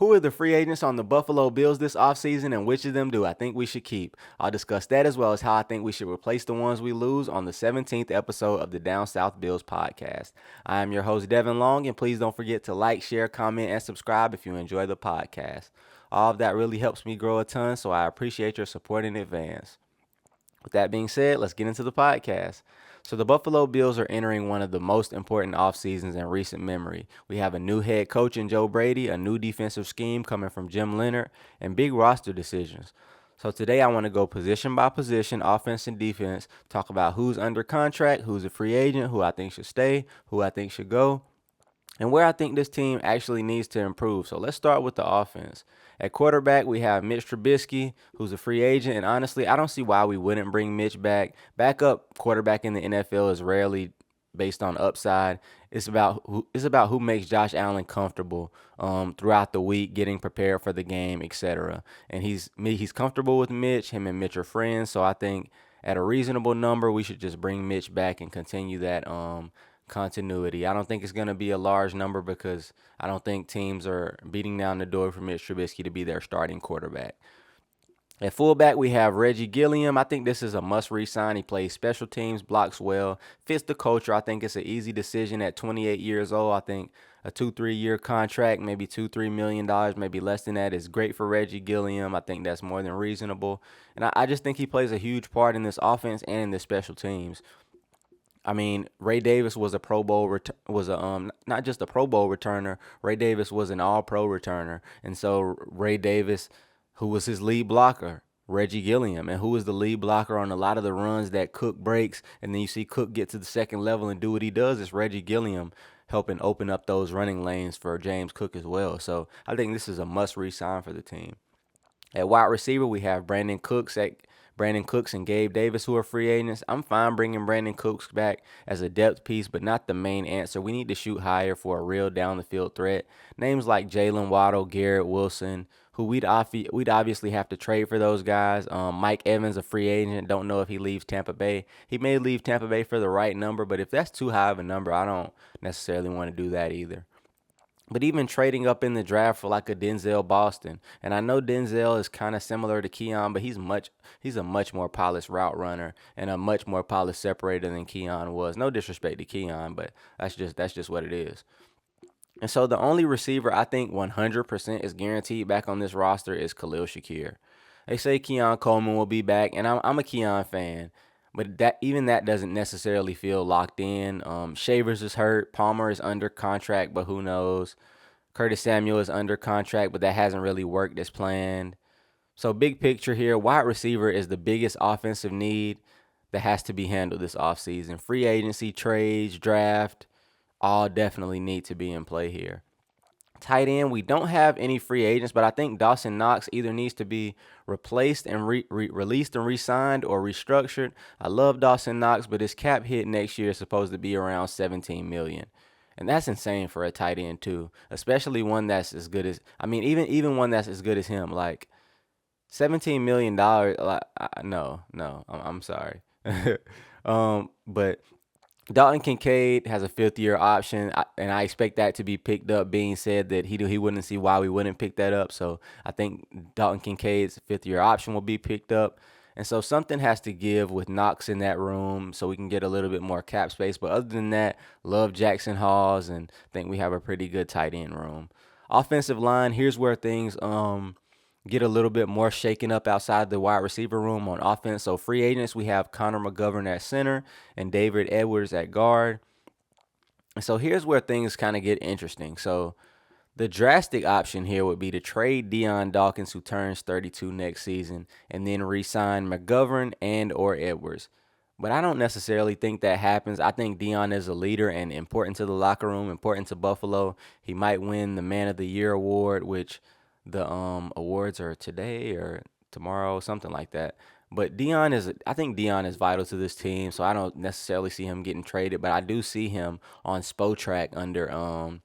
Who are the free agents on the Buffalo Bills this offseason, and which of them do I think we should keep? I'll discuss that as well as how I think we should replace the ones we lose on the 17th episode of the DownSouth Bills Podcast. I am your host, Devin Long, and please don't forget to like, share, comment, and subscribe if you enjoy the podcast. All of that really helps me grow a ton, so I appreciate your support in advance. With that being said, let's get into the podcast. So the Buffalo Bills are entering one of the most important off seasons in recent memory. We have a new head coach in Joe Brady, a new defensive scheme coming from Jim Leonard, and big roster decisions. So today I want to go position by position, offense and defense, talk about who's under contract, who's a free agent, who I think should stay, who I think should go, and where I think this team actually needs to improve. So let's start with the offense. At quarterback, we have Mitch Trubisky, who's a free agent, and honestly, I don't see why we wouldn't bring Mitch back. Backup quarterback in the NFL is rarely based on upside. It's about who makes Josh Allen comfortable throughout the week, getting prepared for the game, etc. And he's comfortable with Mitch. Him and Mitch are friends, so I think at a reasonable number, we should just bring Mitch back and continue that continuity. I don't think it's going to be a large number because I don't think teams are beating down the door for Mitch Trubisky to be their starting quarterback. At fullback, we have Reggie Gilliam. I think this is a must re-sign. He plays special teams, blocks well, fits the culture. I think it's an easy decision at 28 years old. I think a 2-3 year contract, maybe $2-3 million, maybe less than that, is great for Reggie Gilliam. I think that's more than reasonable. And I just think he plays a huge part in this offense and in the special teams. I mean, Ray Davis was a Pro Bowl not just a Pro Bowl returner. Ray Davis was an All-Pro returner, and so Ray Davis, who was his lead blocker, Reggie Gilliam, and who was the lead blocker on a lot of the runs that Cook breaks, and then you see Cook get to the second level and do what he does. It's Reggie Gilliam helping open up those running lanes for James Cook as well. So I think this is a must re-sign for the team. At wide receiver, we have Brandon Cooks and Gabe Davis, who are free agents. I'm fine bringing Brandon Cooks back as a depth piece, but not the main answer. We need to shoot higher for a real down-the-field threat. Names like Jalen Waddle, Garrett Wilson, who we'd obviously have to trade for those guys. Mike Evans, a free agent. Don't know if he leaves Tampa Bay. He may leave Tampa Bay for the right number, but if that's too high of a number, I don't necessarily want to do that either. But even trading up in the draft for like a Denzel Boston, and I know Denzel is kind of similar to Keon, but he's a much more polished route runner and a much more polished separator than Keon was. No disrespect to Keon, but that's just what it is. And so the only receiver I think 100% is guaranteed back on this roster is Khalil Shakir. They say Keon Coleman will be back, and I'm a Keon fan. But that doesn't necessarily feel locked in. Shavers is hurt. Palmer is under contract, but who knows? Curtis Samuel is under contract, but that hasn't really worked as planned. So big picture here, wide receiver is the biggest offensive need that has to be handled this offseason. Free agency, trades, draft, all definitely need to be in play here. Tight end, we don't have any free agents, but I think Dawson Knox either needs to be replaced and released and re-signed or restructured. I love Dawson Knox, but his cap hit next year is supposed to be around $17 million. And that's insane for a tight end too, especially one that's as good as, even one that's as good as him. Like $17 million, like, I'm sorry. But Dalton Kincaid has a fifth-year option, and I expect that to be picked up. Being said that he wouldn't see why we wouldn't pick that up, so I think Dalton Kincaid's fifth-year option will be picked up. And so something has to give with Knox in that room so we can get a little bit more cap space. But other than that, love Jackson Halls and think we have a pretty good tight end room. Offensive line, here's where things get a little bit more shaken up outside the wide receiver room on offense. So free agents, we have Connor McGovern at center and David Edwards at guard. And so here's where things kind of get interesting. So the drastic option here would be to trade Deion Dawkins, who turns 32 next season, and then re-sign McGovern and or Edwards. But I don't necessarily think that happens. I think Deion is a leader and important to the locker room, important to Buffalo. He might win the Man of the Year award, which the awards are today or tomorrow, something like that. But I think Deion is vital to this team, so I don't necessarily see him getting traded, but I do see him on Spotrac under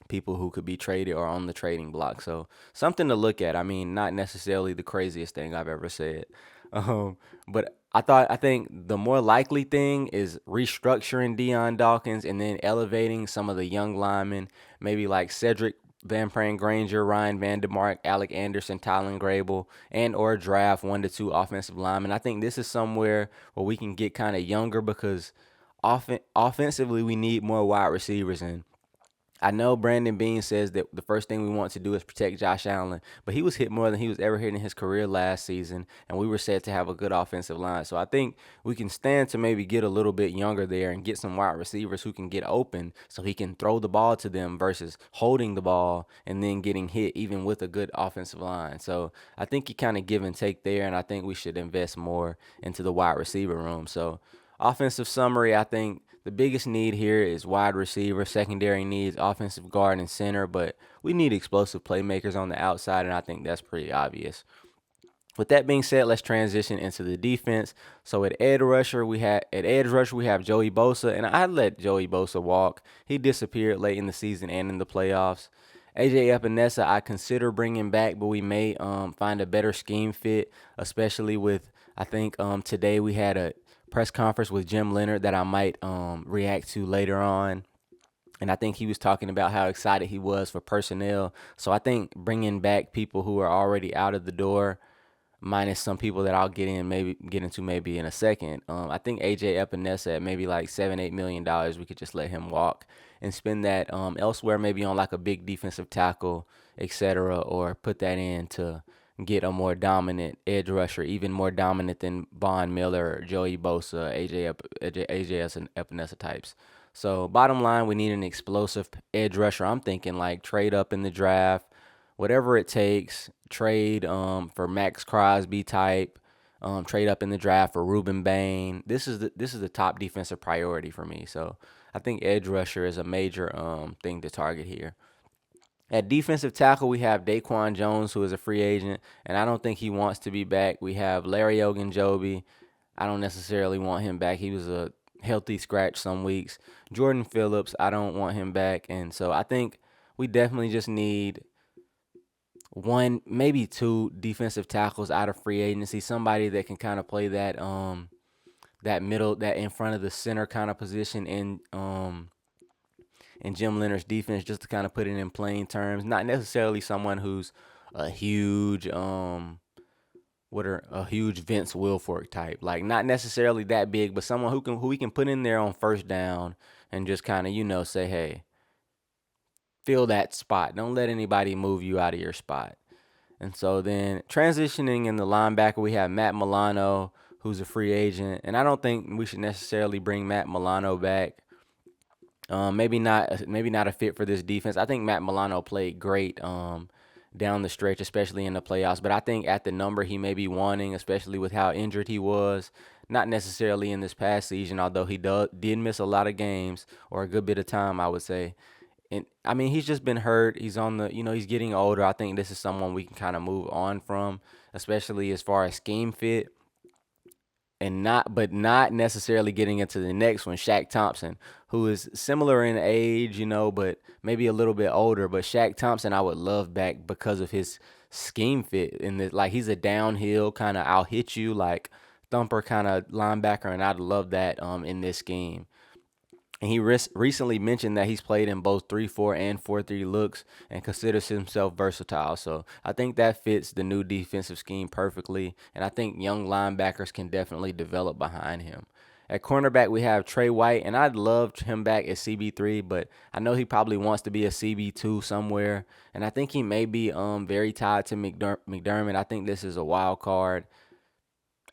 people who could be traded or on the trading block. So something to look at. I mean, not necessarily the craziest thing I've ever said. But I think the more likely thing is restructuring Deion Dawkins and then elevating some of the young linemen, maybe like Cedric Van Pran Granger, Ryan Vandermark, Alec Anderson, Tylen Grable, and or draft 1 to 2 offensive linemen. I think this is somewhere where we can get kind of younger because offensively we need more wide receivers. And I know Brandon Beane says that the first thing we want to do is protect Josh Allen, but he was hit more than he was ever hit in his career last season, and we were set to have a good offensive line. So I think we can stand to maybe get a little bit younger there and get some wide receivers who can get open so he can throw the ball to them versus holding the ball and then getting hit even with a good offensive line. So I think you kind of give and take there, and I think we should invest more into the wide receiver room. So offensive summary, I think the biggest need here is wide receiver. Secondary needs offensive guard and center, but we need explosive playmakers on the outside, and I think that's pretty obvious. With that being said, let's transition into the defense. So at edge rusher, we have Joey Bosa, and I let Joey Bosa walk. He disappeared late in the season and in the playoffs. AJ Epinesa, I consider bringing back, but we may find a better scheme fit, especially with I think today we had a press conference with Jim Leonard that I might react to later on. And I think he was talking about how excited he was for personnel. So I think bringing back people who are already out of the door, minus some people that I'll get into maybe in a second. I think AJ Epinesa at maybe like $7-8 million, we could just let him walk and spend that elsewhere, maybe on like a big defensive tackle, etc., or put that in to get a more dominant edge rusher, even more dominant than Von Miller, Joey Bosa, AJ and Epinesa types. So bottom line, we need an explosive edge rusher. I'm thinking like trade up in the draft, whatever it takes. Trade for Max Crosby type. Trade up in the draft for Ruben Bain. This is the top defensive priority for me. So I think edge rusher is a major thing to target here. At defensive tackle, we have Daquan Jones, who is a free agent, and I don't think he wants to be back. We have Larry Ogunjobi. I don't necessarily want him back. He was a healthy scratch some weeks. Jordan Phillips, I don't want him back. And so I think we definitely just need one, maybe two defensive tackles out of free agency. Somebody that can kind of play that middle, that in front of the center kind of position in Jim Leonard's defense, just to kind of put it in plain terms. Not necessarily someone who's a huge a huge Vince Wilfork type. Like not necessarily that big, but someone who we can put in there on first down and just kind of, say, hey, fill that spot. Don't let anybody move you out of your spot. And so then transitioning in the linebacker, we have Matt Milano, who's a free agent. And I don't think we should necessarily bring Matt Milano back. Maybe not a fit for this defense. I think Matt Milano played great down the stretch, especially in the playoffs. But I think at the number he may be wanting, especially with how injured he was, not necessarily in this past season, although he did miss a lot of games or a good bit of time, I would say. And I mean, he's just been hurt. He's on he's getting older. I think this is someone we can kind of move on from, especially as far as scheme fit. And not necessarily getting into the next one, Shaq Thompson, who is similar in age, but maybe a little bit older. But Shaq Thompson, I would love back because of his scheme fit. Like he's a downhill kind of I'll hit you like thumper kind of linebacker, and I'd love that in this scheme. And he recently mentioned that he's played in both 3-4 and 4-3 looks and considers himself versatile. So I think that fits the new defensive scheme perfectly. And I think young linebackers can definitely develop behind him. At cornerback, we have Trey White, and I'd love him back at CB3, but I know he probably wants to be a CB2 somewhere. And I think he may be very tied to McDermott. I think this is a wild card.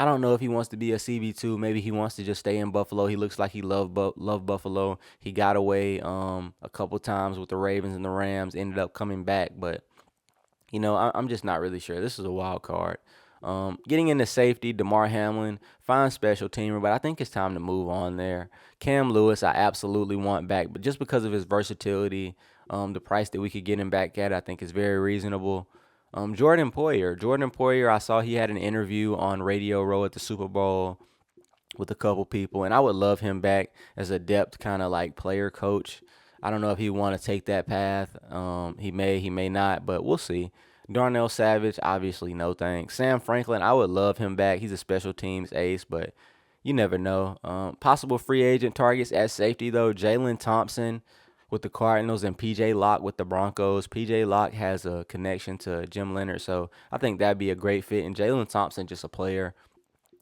I don't know if he wants to be a CB2. Maybe he wants to just stay in Buffalo. He looks like he loved Buffalo. He got away a couple times with the Ravens and the Rams, ended up coming back. But, I'm just not really sure. This is a wild card. Getting into safety, DeMar Hamlin, fine special teamer, but I think it's time to move on there. Cam Lewis, I absolutely want back, but just because of his versatility, the price that we could get him back at, I think is very reasonable. Jordan Poyer, I saw he had an interview on Radio Row at the Super Bowl with a couple people, and I would love him back as a depth kind of like player coach. I don't know if he want to take that path. He may not, but we'll see. Darnell Savage, obviously no thanks. Sam Franklin, I would love him back. He's a special teams ace, but you never know. Possible free agent targets at safety though. Jalen Thompson, with the Cardinals and PJ Locke with the Broncos. PJ Locke has a connection to Jim Leonard, so I think that'd be a great fit. And Jalen Thompson, just a player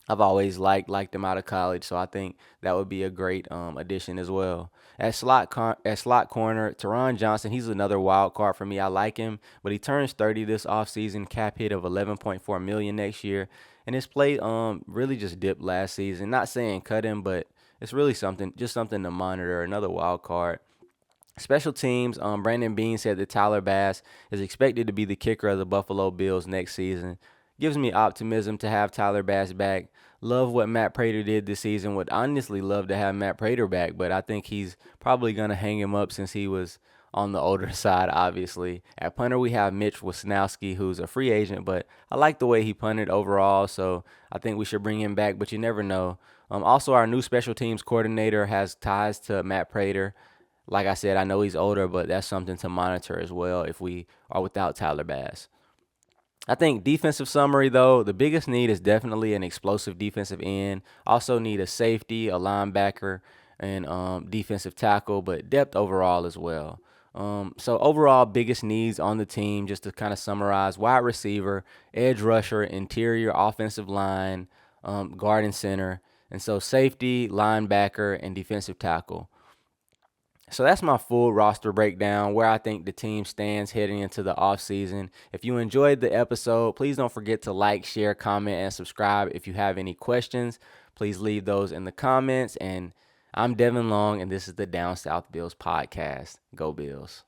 I've always liked him out of college, so I think that would be a great addition as well. At slot corner, Teron Johnson, he's another wild card for me. I like him, but he turns 30 this offseason, cap hit of 11.4 million next year, and his play really just dipped last season. Not saying cut him, but it's really something to monitor. Another wild card. Special teams, Brandon Beane said that Tyler Bass is expected to be the kicker of the Buffalo Bills next season. Gives me optimism to have Tyler Bass back. Love what Matt Prater did this season. Would honestly love to have Matt Prater back, but I think he's probably going to hang him up since he was on the older side, obviously. At punter, we have Mitch Wisnowski, who's a free agent, but I like the way he punted overall, so I think we should bring him back, but you never know. Also, our new special teams coordinator has ties to Matt Prater. Like I said, I know he's older, but that's something to monitor as well if we are without Tyler Bass. I think defensive summary, though, the biggest need is definitely an explosive defensive end. Also need a safety, a linebacker, and defensive tackle, but depth overall as well. So overall, biggest needs on the team, just to kind of summarize: wide receiver, edge rusher, interior offensive line, guard and center, and so safety, linebacker, and defensive tackle. So that's my full roster breakdown, where I think the team stands heading into the offseason. If you enjoyed the episode, please don't forget to like, share, comment, and subscribe. If you have any questions, please leave those in the comments. And I'm Devin Long, and this is the Down South Bills Podcast. Go Bills.